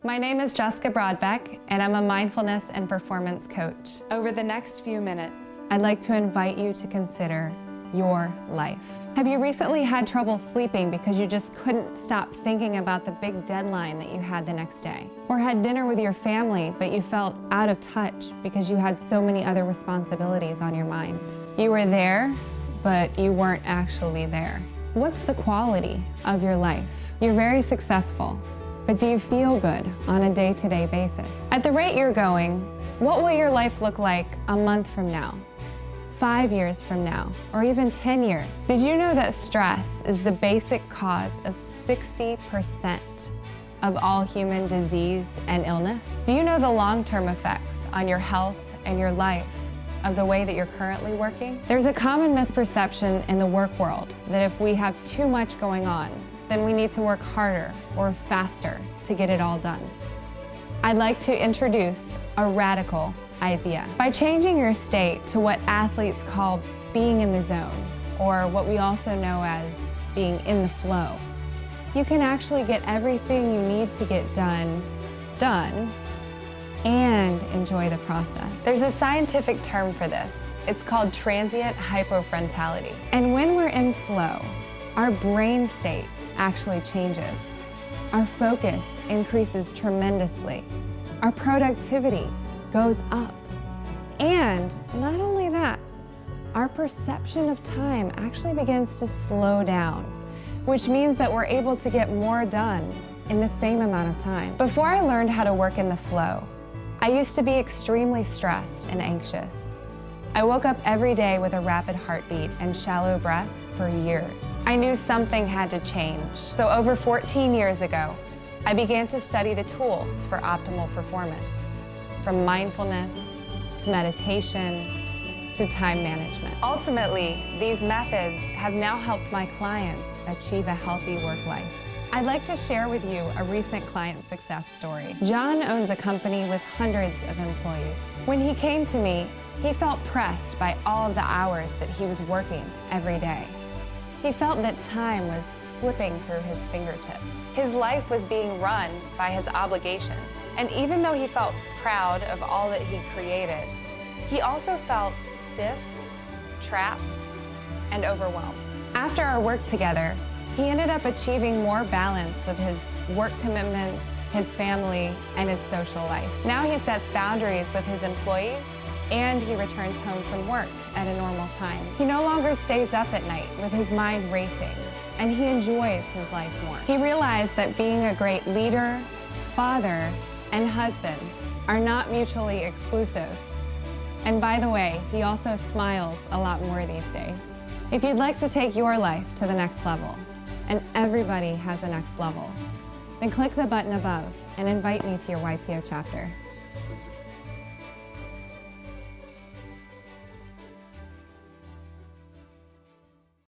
My name is Jessica Broadbeck, and I'm a mindfulness and performance coach. Over the next few minutes, I'd like to invite you to consider your life. Have you recently had trouble sleeping because you just couldn't stop thinking about the big deadline that you had the next day? Or had dinner with your family, but you felt out of touch because you had so many other responsibilities on your mind? You were there, but you weren't actually there. What's the quality of your life? You're very successful, but do you feel good on a day-to-day basis? At the rate you're going, what will your life look like a month from now, 5 years from now, or even 10 years? Did you know that stress is the basic cause of 60% of all human disease and illness? Do you know the long-term effects on your health and your life of the way that you're currently working? There's a common misperception in the work world that if we have too much going on, then we need to work harder or faster to get it all done. I'd like to introduce a radical idea. By changing your state to what athletes call being in the zone, or what we also know as being in the flow, you can actually get everything you need to get done, and enjoy the process. There's a scientific term for this. It's called transient hypofrontality. And when we're in flow, our brain state actually changes. Our focus increases tremendously. Our productivity goes up. And not only that, our perception of time actually begins to slow down, which means that we're able to get more done in the same amount of time. Before I learned how to work in the flow, I used to be extremely stressed and anxious. I woke up every day with a rapid heartbeat and shallow breath for years. I knew something had to change. So over 14 years ago, I began to study the tools for optimal performance, from mindfulness to meditation to time management. Ultimately, these methods have now helped my clients achieve a healthy work life. I'd like to share with you a recent client success story. John owns a company with hundreds of employees. When he came to me, he felt pressed by all of the hours that he was working every day. He felt that time was slipping through his fingertips. His life was being run by his obligations. And even though he felt proud of all that he created, he also felt stiff, trapped, and overwhelmed. After our work together, he ended up achieving more balance with his work commitments, his family, and his social life. Now he sets boundaries with his employees, and he returns home from work at a normal time. He no longer stays up at night with his mind racing, and he enjoys his life more. He realized that being a great leader, father, and husband are not mutually exclusive. And by the way, he also smiles a lot more these days. If you'd like to take your life to the next level, and everybody has a next level, then click the button above and invite me to your YPO chapter.